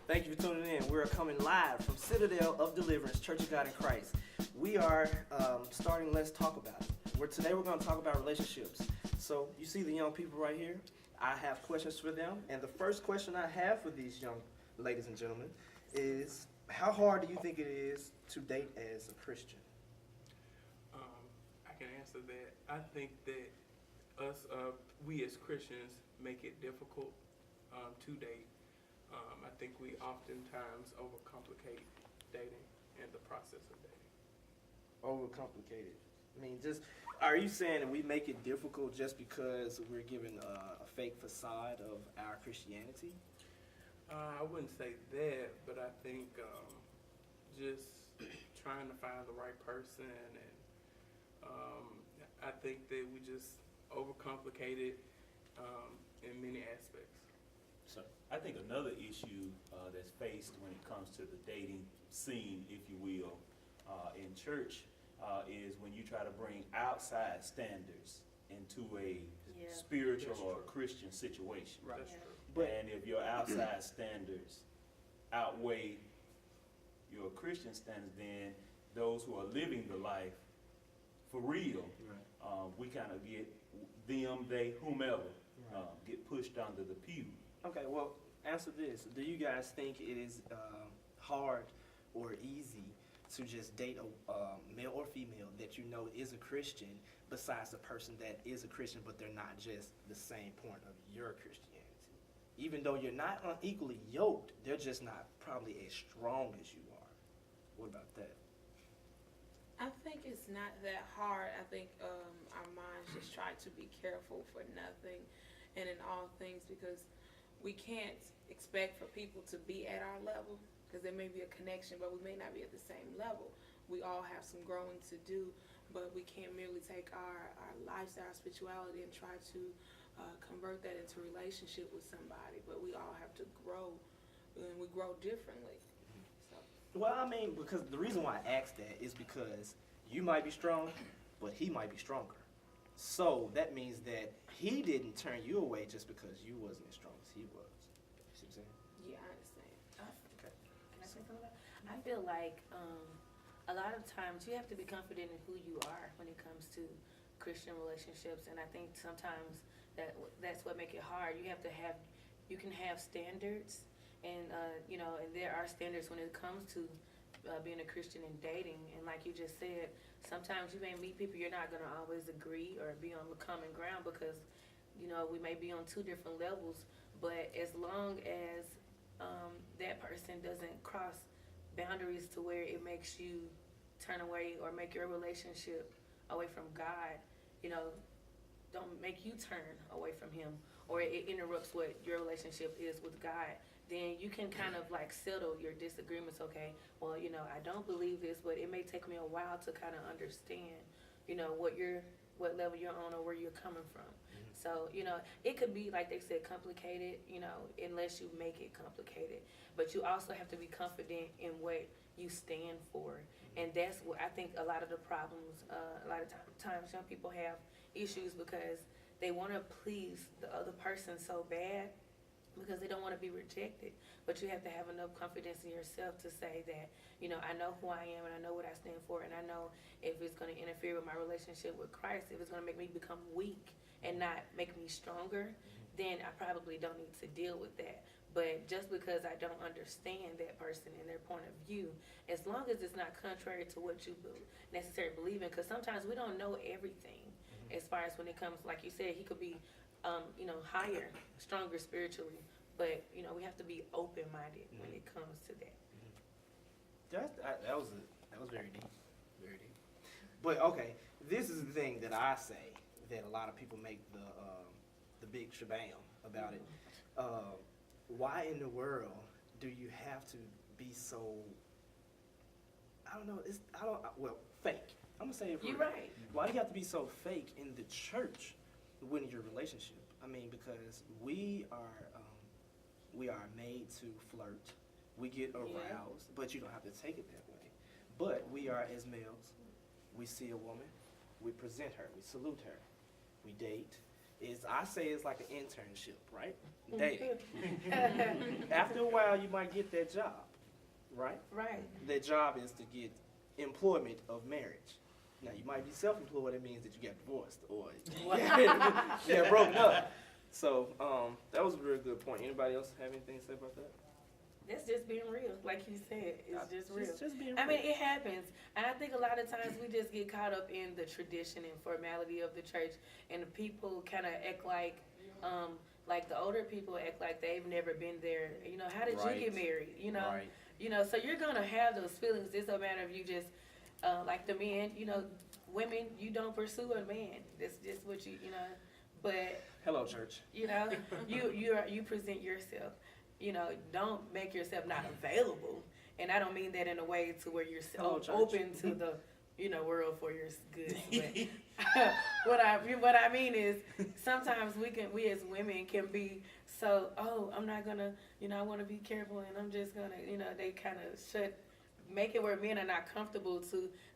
Thank you for tuning in. We're coming live from Citadel of Deliverance, Church of God in Christ. We are starting Let's Talk About It. Today we're going to talk about relationships. So you see the young people right here. I have questions for them. And the first question I have for these young ladies and gentlemen is, how hard do you think it is to date as a Christian? I can answer that. I think that we as Christians make it difficult to date. I think we oftentimes overcomplicate dating and the process of dating. Overcomplicated. I mean, are you saying that we make it difficult just because we're given a fake facade of our Christianity? I wouldn't say that, but I think just trying to find the right person, and I think that we just overcomplicate it in many aspects. So I think another issue that's faced when it comes to the dating scene, if you will, in church is when you try to bring outside standards into a spiritual or Christian situation. Right. That's true. And if your outside standards outweigh your Christian standards, then those who are living the life for real, we kind of get them, they, whomever, get pushed under the pew. Okay, well, answer this. Do you guys think it is hard or easy to just date a male or female that you know is a Christian besides the person that is a Christian, but they're not just the same point of your Christianity? Even though you're not unequally yoked, they're just not probably as strong as you are. What about that? I think it's not that hard. I think our minds just try to be careful for nothing and in all things, because we can't expect for people to be at our level, because there may be a connection, but we may not be at the same level. We all have some growing to do, but we can't merely take our lifestyle, spirituality, and try to convert that into a relationship with somebody. But we all have to grow, and we grow differently. So. Well, I mean, because the reason why I asked that is because you might be strong, but he might be stronger. So that means that he didn't turn you away just because you wasn't as strong as he was. You see what I'm saying? Yeah, I understand. Okay. Can I say something? I feel like a lot of times you have to be confident in who you are when it comes to Christian relationships, and I think sometimes that's what makes it hard. You can have standards, and and there are standards when it comes to being a Christian and dating. And like you just said, sometimes you may meet people you're not going to always agree or be on the common ground, because we may be on two different levels. But as long as that person doesn't cross boundaries to where it makes you turn away or make your relationship away from God, don't make you turn away from him, or it interrupts what your relationship is with God, then you can kind of like settle your disagreements. Okay, well, I don't believe this, but it may take me a while to kind of understand, what level you're on or where you're coming from. So, it could be, like they said, complicated, unless you make it complicated. But you also have to be confident in what you stand for. And that's what I think a lot of the problems, a lot of times young people have issues because they want to please the other person so bad, because they don't want to be rejected. But you have to have enough confidence in yourself to say that, I know who I am, and I know what I stand for, and I know if it's going to interfere with my relationship with Christ, if it's going to make me become weak and not make me stronger, then I probably don't need to deal with that. But just because I don't understand that person and their point of view, as long as it's not contrary to what you necessarily believe in, because sometimes we don't know everything as far as when it comes, like you said, he could be higher, stronger spiritually, but we have to be open-minded when it comes to that. That was very deep, very deep. But okay, this is the thing that I say that a lot of people make the big shabam about it. Why in the world do you have to be so? I don't know. Fake. I'm gonna say it. You're right. Why do you have to be so fake in the church when your relationship? I mean, because we are made to flirt. We get aroused, but you don't have to take it that way. But we are, as males, we see a woman, we present her, we salute her, we date, is I say it's like an internship, right? Dating. After a while, you might get that job, right? Right. That job is to get employment of marriage. Now, you might be self-employed. That means that you got divorced or you got broken up. So that was a very good point. Anybody else have anything to say about that? That's just being real, like you said. It's just real. Just being I real. mean, it happens, and I think a lot of times we just get caught up in the tradition and formality of the church, and the people kind of act like the older people act like they've never been there. You know, how did Right. you get married? You know, Right. you know, so you're gonna have those feelings. It's a matter of you just like the men. You know, women, you don't pursue a man. That's just what you know. But Hello, church. you know, you present yourself. You know, don't make yourself not available. And I don't mean that in a way to where you're Hello, church. open to the, you know, world for your goods. But what I mean is sometimes we as women can be so, I'm not gonna, you know, I want to be careful and I'm just gonna, you know, they kind of make it where men are not comfortable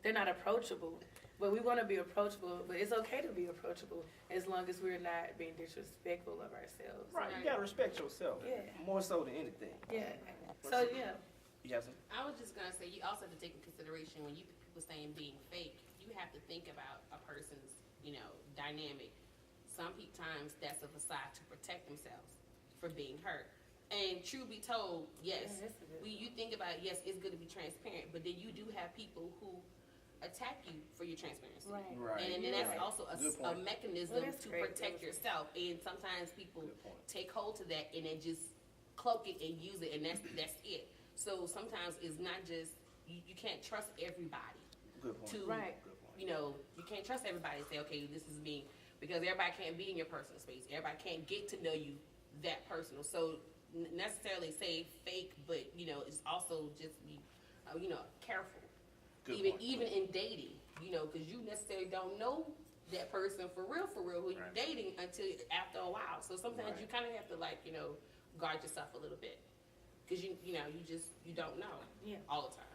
they're not approachable. But we want to be approachable, but it's okay to be approachable as long as we're not being disrespectful of ourselves. Right. You gotta respect yourself. Yeah. More so than anything. Yeah. So yeah. You have some? I was just gonna say, you also have to take in consideration when people saying being fake, you have to think about a person's, you know, dynamic. Some times that's a facade to protect themselves from being hurt. And true be told, yes, you think about it, yes, it's good to be transparent, but then you do have people who attack you for your transparency. Right. Right. And then that's also Good a point. mechanism Well, that's to great. protect yourself. And sometimes people Good point. take hold to that and then just cloak it and use it, and that's it. So sometimes it's not just you can't trust everybody. Good point. To Right. Good point. you know, you can't trust everybody to say, okay, this is me, because everybody can't be in your personal space. Everybody can't get to know you that personal. So necessarily say fake, but you know, it's also just be you know, careful. Good even point. even in dating, you know, because you necessarily don't know that person for real who you're Right. dating until after a while. So sometimes Right. you kind of have to, like, you know, guard yourself a little bit, because you know, you don't know Yeah. all the time.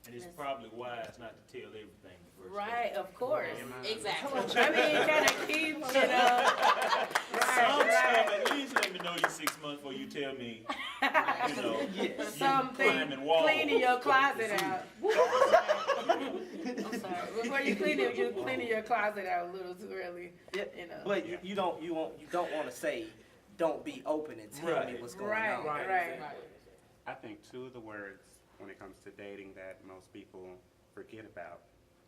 And it's Yes. probably wise not to tell everything the first Right, of course. Exactly. I mean, it kind of keeps, you know. Some Right, stuff, at least let me know you 6 months before you tell me, you know, Yes. you Something, climbing walls. cleaning your closet out. I'm sorry. Before you cleaning your closet out a little too early. Yeah. You know. But you don't want to say, don't be open and tell me Right. what's going Right, on. right. Right. I think two of the words when it comes to dating that most people forget about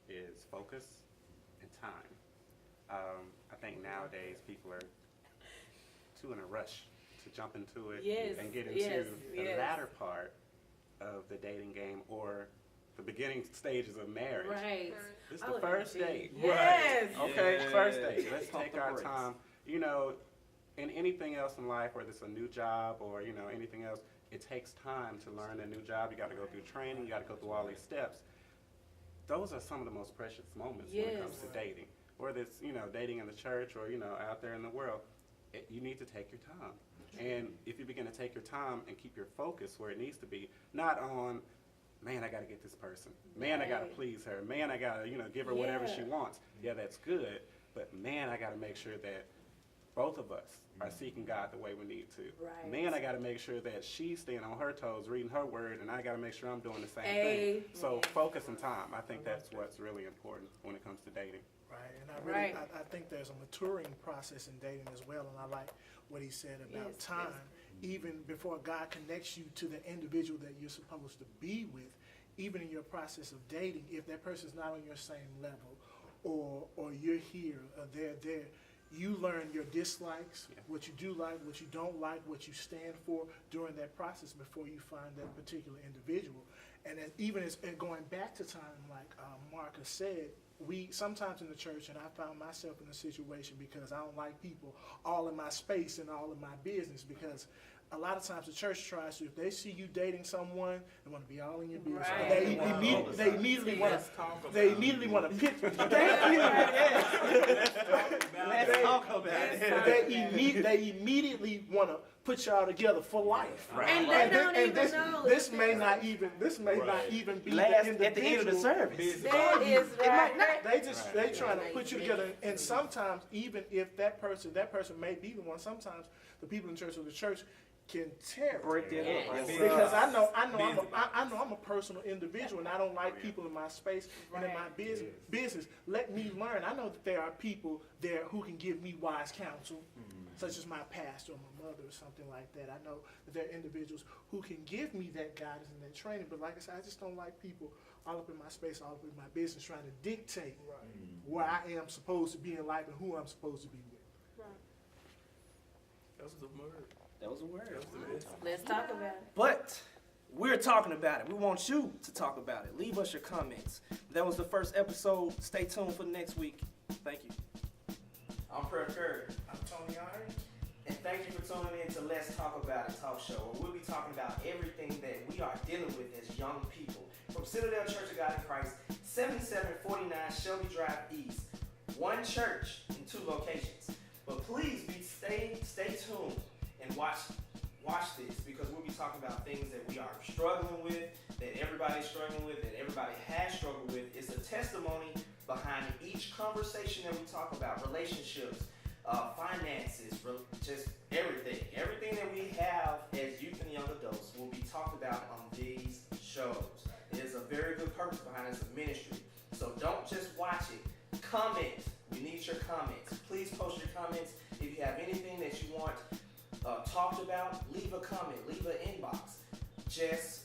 is focus and time. I think nowadays people are too in a rush to jump into it Yes, and get into yes, the yes. latter part of the dating game or the beginning stages of marriage. Right. It's Oh, the first gee. date. Yes. Okay, Yes. first date. Let's Pump take the our brakes. time. You know, in anything else in life, whether it's a new job or, you know, anything else, it takes time to learn a new job. You got to go through training. You got to go through all these steps. Those are some of the most precious moments when it comes to Yes. dating. Whether it's, you know, dating in the church or, you know, out there in the world, you need to take your time. And if you begin to take your time and keep your focus where it needs to be, not on, man, I got to get this person. Man, I got to Right. please her. Man, I got to, you know, give her whatever Yeah. she wants. Yeah, that's good. But man, I got to make sure that both of us are seeking God the way we need to. Right. Man, I got to make sure that she's staying on her toes, reading her word, and I got to make sure I'm doing the same Amen. thing. So focus and time. I think that's what's really important when it comes to dating. Right, and I really, Right. I think there's a maturing process in dating as well, and I like what he said about Yes, time. Even before God connects you to the individual that you're supposed to be with, even in your process of dating, if that person's not on your same level, or you're here, or they're there, you learn your dislikes, Yeah. what you do like, what you don't like, what you stand for during that process before you find that particular individual. And then even as and going back to time, like Marcus said, we sometimes in the church, and I found myself in a situation because I don't like people all in my space and all in my business, because a lot of times the church tries to, if they see you dating someone, they want to be all in your business. Right. They immediately want Let's to. talk about They it. immediately want to pit. Thank you. Let's talk about it. They immediately want to put y'all together for life. Right. And they don't and even know. this may not even be Last the at the end of the individual. service. That is It might right. not. They trying to put you together, and sometimes even if that person may be the one. Sometimes the people in church or the church can tear it. Break that up. Yes. Because I know I'm a personal individual, and I don't like people in my space and in my business. Let me learn. I know that there are people there who can give me wise counsel, such as my pastor or my mother or something like that. I know that there are individuals who can give me that guidance and that training. But like I said, I just don't like people all up in my space, all up in my business, trying to dictate where I am supposed to be in life and who I'm supposed to be with. That was the word. That was a word. That was the message. Let's talk about it. But we're talking about it. We want you to talk about it. Leave us your comments. That was the first episode. Stay tuned for next week. Thank you. I'm Fred Curry. I'm Tony Iron. And thank you for tuning in to Let's Talk About It Talk Show, where we'll be talking about everything that we are dealing with as young people. From Citadel Church of God in Christ, 7749 Shelby Drive East. One church in 2 locations. But please stay tuned and watch this, because we'll be talking about things that we are struggling with, that everybody's struggling with, that everybody has struggled with. It's a testimony behind each conversation that we talk about, relationships, finances, just everything. Everything that we have as youth and young adults will be talked about on these shows. There's a very good purpose behind this ministry. So don't just watch it. Comment. We need your comments. Please post your comments. If you have anything that you want talked about, leave a comment, leave an inbox. Just